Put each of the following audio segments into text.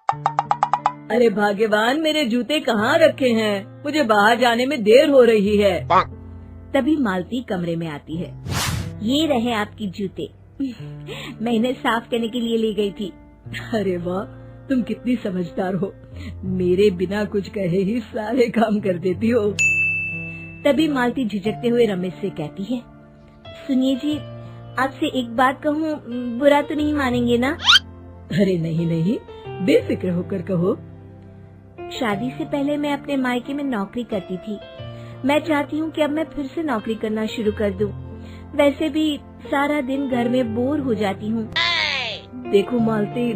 अरे भाग्यवान, मेरे जूते कहाँ रखे हैं? मुझे बाहर जाने में देर हो रही है। तभी मालती कमरे में आती है। ये रहे आपकी जूते। मैं इन्हें साफ करने के लिए ले गई थी। अरे वाह, तुम कितनी समझदार हो। मेरे बिना कुछ कहे ही सारे काम कर देती हो। तभी मालती झिझकते हुए रमेश से कहती है, सुनिए जी, आपसे एक बात कहूँ, बुरा तो नहीं मानेंगे ना? अरे नहीं नहीं, बेफिक्र होकर कहो। शादी से पहले मैं अपने मायके में नौकरी करती थी। मैं चाहती हूँ कि अब मैं फिर से नौकरी करना शुरू कर दूँ। वैसे भी सारा दिन घर में बोर हो जाती हूँ। देखो मालती,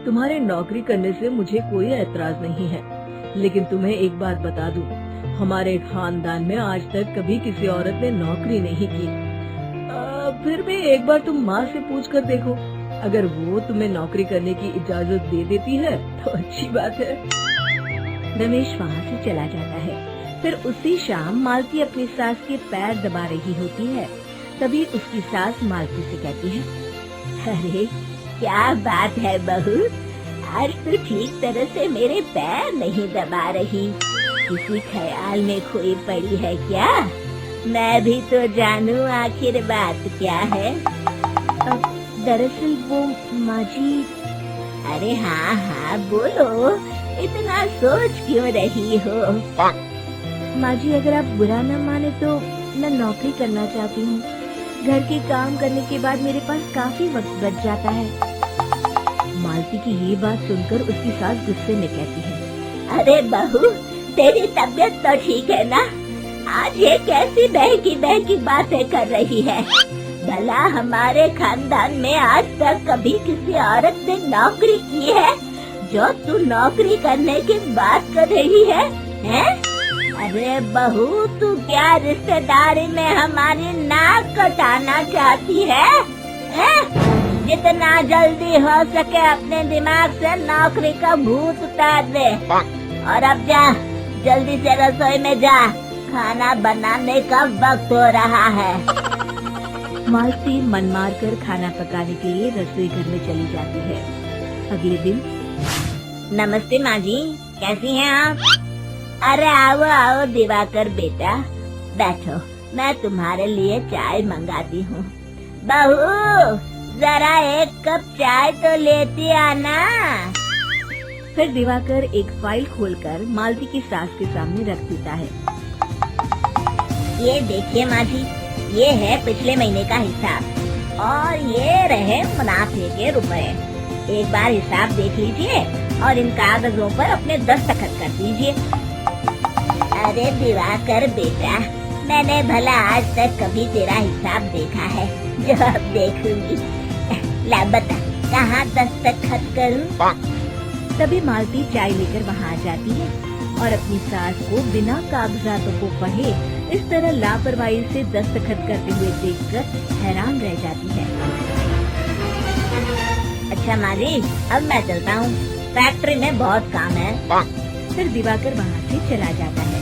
तुम्हारे नौकरी करने से मुझे कोई ऐतराज नहीं है, लेकिन तुम्हें एक बात बता दूं, हमारे खानदान में आज तक कभी किसी औरत ने नौकरी नहीं की। फिर भी एक बार तुम माँ से पूछ कर देखो, अगर वो तुम्हें नौकरी करने की इजाजत दे देती है तो अच्छी बात है। रमेश वहाँ से चला जाता है। फिर उसी शाम मालती अपनी सास के पैर दबा रही होती है। तभी उसकी सास मालती से कहती है, अरे क्या बात है बहू, आज तो ठीक तरह से मेरे पैर नहीं दबा रही। किसी ख्याल में खोई पड़ी है क्या? मैं भी तो जानूं आखिर बात क्या है। दरअसल वो माँ जी। अरे हाँ हाँ बोलो, इतना सोच क्यों रही हो? माँ जी, अगर आप बुरा न माने तो मैं नौकरी करना चाहती हूँ। घर के काम करने के बाद मेरे पास काफी वक्त बच जाता है। मालती की ये बात सुनकर उसकी सास गुस्से में कहती है, अरे बहू, तेरी तबीयत तो ठीक है ना? आज ये कैसी बहकी बातें कर रही है? भला हमारे खानदान में आज तक कभी किसी औरत ने नौकरी की है जो तू नौकरी करने की बात कर रही है? अरे बहू, तू क्या रिश्तेदारी में हमारी नाक कटाना चाहती है? जितना जल्दी हो सके अपने दिमाग से नौकरी का भूत उतार दे। और अब जा, जल्दी से रसोई में जा, खाना बनाने का वक्त हो रहा है। मालती मन मार कर खाना पकाने के लिए रसोई घर में चली जाती है। अगले दिन, नमस्ते माँ जी, कैसी हैं आप? अरे आओ आओ दिवाकर बेटा, बैठो, मैं तुम्हारे लिए चाय मंगाती हूँ। बहू, जरा एक कप चाय तो लेती आना। फिर दिवाकर एक फाइल खोलकर मालती की सास के सामने रख देता है। ये देखिए माँ जी, ये है पिछले महीने का हिसाब और ये रहे मुनाफे के रुपए। एक बार हिसाब देख लीजिए और इन कागजों पर अपने दस्तखत कर दीजिए। अरे दिवाकर बेटा, मैंने भला आज तक कभी तेरा हिसाब देखा है जो अब देखूंगी? ला बता, कहाँ दस्तखत करूं? तभी मालती चाय लेकर वहाँ आ जाती है और अपनी सास को बिना कागजातों को पढ़े इस तरह लापरवाही से दस्तखत करते हुए देखकर हैरान रह जाती है। अच्छा माँ जी, अब मैं चलता हूँ, फैक्ट्री में बहुत काम है। फिर दिवाकर वहाँ से चला जाता है।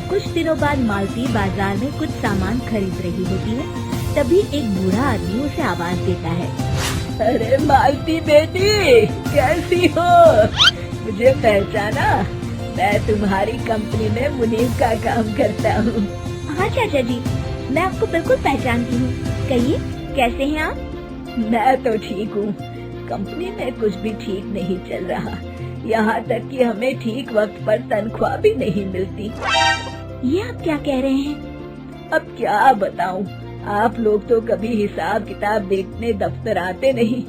कुछ दिनों बाद मालती बाजार में कुछ सामान खरीद रही होती है। तभी एक बूढ़ा आदमी उसे आवाज देता है, अरे मालती बेटी, कैसी हो? मुझे पहचाना? मैं तुम्हारी कंपनी में मुनीम का काम करता हूँ। हाँ चाचा जी, मैं आपको बिल्कुल पहचानती हूँ। कहिए, कैसे हैं आप? मैं तो ठीक हूँ। कंपनी में कुछ भी ठीक नहीं चल रहा, यहाँ तक कि हमें ठीक वक्त पर तनख्वाह भी नहीं मिलती। ये आप क्या कह रहे हैं? अब क्या बताऊँ, आप लोग तो कभी हिसाब किताब देखने दफ्तर आते नहीं।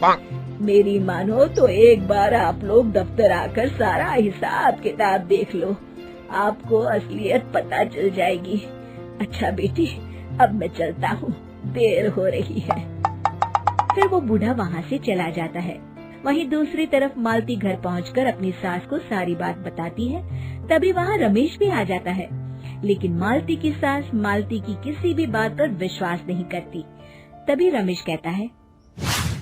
मेरी मानो तो एक बार आप लोग दफ्तर आकर सारा हिसाब किताब देख लो, आपको असलियत पता चल जाएगी। अच्छा बेटी, अब मैं चलता हूँ, देर हो रही है। फिर वो बूढ़ा वहाँ से चला जाता है। वहीं दूसरी तरफ मालती घर पहुंचकर अपनी सास को सारी बात बताती है। तभी वहाँ रमेश भी आ जाता है, लेकिन मालती की सास मालती की किसी भी बात पर विश्वास नहीं करती। तभी रमेश कहता है,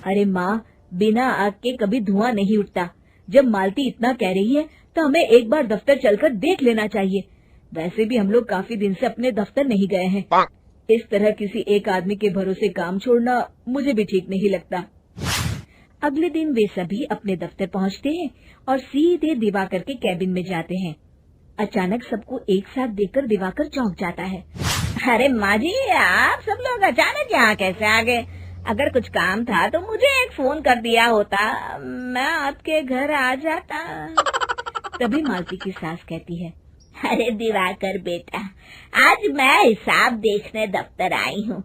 अरे माँ, बिना आग के कभी धुआं नहीं उठता। जब मालती इतना कह रही है तो हमें एक बार दफ्तर चलकर देख लेना चाहिए। वैसे भी हम लोग काफी दिन से अपने दफ्तर नहीं गए हैं। इस तरह किसी एक आदमी के भरोसे काम छोड़ना मुझे भी ठीक नहीं लगता। अगले दिन वे सभी अपने दफ्तर पहुंचते हैं और सीधे दिवाकर के कैबिन में जाते हैं। अचानक सबको एक साथ देखकर दिवाकर चौंक जाता है। अरे माँ जी, आप सब लोग अचानक यहाँ कैसे आ गए? अगर कुछ काम था तो मुझे एक फोन कर दिया होता, मैं आपके घर आ जाता। तभी मालती की सास कहती है, अरे दिवाकर बेटा, आज मैं हिसाब देखने दफ्तर आई हूँ।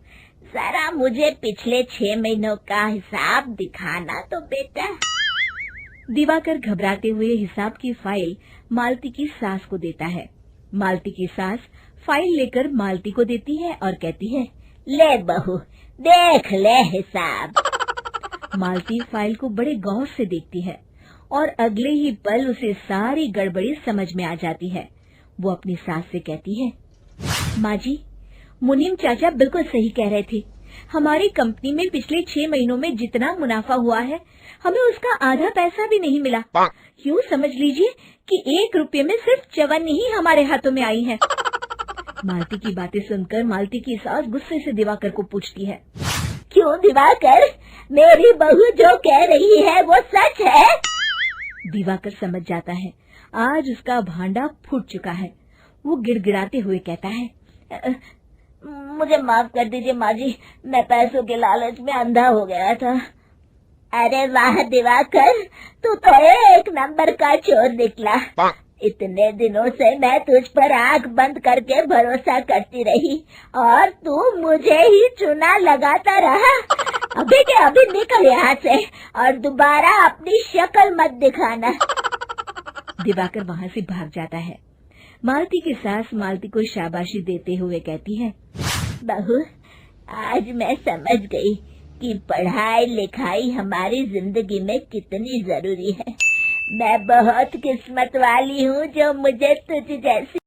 जरा मुझे पिछले 6 महीनों का हिसाब दिखाना तो बेटा। दिवाकर घबराते हुए हिसाब की फाइल मालती की सास को देता है। मालती की सास फाइल लेकर मालती को देती है और कहती है, ले बहू, देख ले हिसाब। मालती फाइल को बड़े गौर से देखती है और अगले ही पल उसे सारी गड़बड़ी समझ में आ जाती है। वो अपनी सास से कहती है, माँ जी, मुनीम चाचा बिल्कुल सही कह रहे थे। हमारी कंपनी में पिछले 6 महीनों में जितना मुनाफा हुआ है, हमें उसका आधा पैसा भी नहीं मिला। यूँ समझ लीजिए कि 1 रुपये में सिर्फ चवन्नी ही हमारे हाथों में आई है। मालती की बातें सुनकर मालती की सास गुस्से से दिवाकर को पूछती है, क्यों दिवाकर, मेरी बहू जो कह रही है वो सच है? दिवाकर समझ जाता है आज उसका भांडा फूट चुका है। वो गिड़गिड़ाते हुए कहता है, मुझे माफ कर दीजिए माँ जी, मैं पैसों के लालच में अंधा हो गया था। अरे वाह दिवाकर, तू तो एक नंबर का चोर निकला। इतने दिनों से मैं तुझ पर आंख बंद करके भरोसा करती रही और तू मुझे ही चुना लगाता रहा। अभी के अभी निकल यहाँ से और दोबारा अपनी शक्ल मत दिखाना। दिवाकर वहाँ से भाग जाता है। मालती की सास मालती को शाबाशी देते हुए कहती है, बहू, आज मैं समझ गई कि पढ़ाई लिखाई हमारी जिंदगी में कितनी जरूरी है। मैं बहुत किस्मत वाली हूँ जो मुझे तुझ जैसी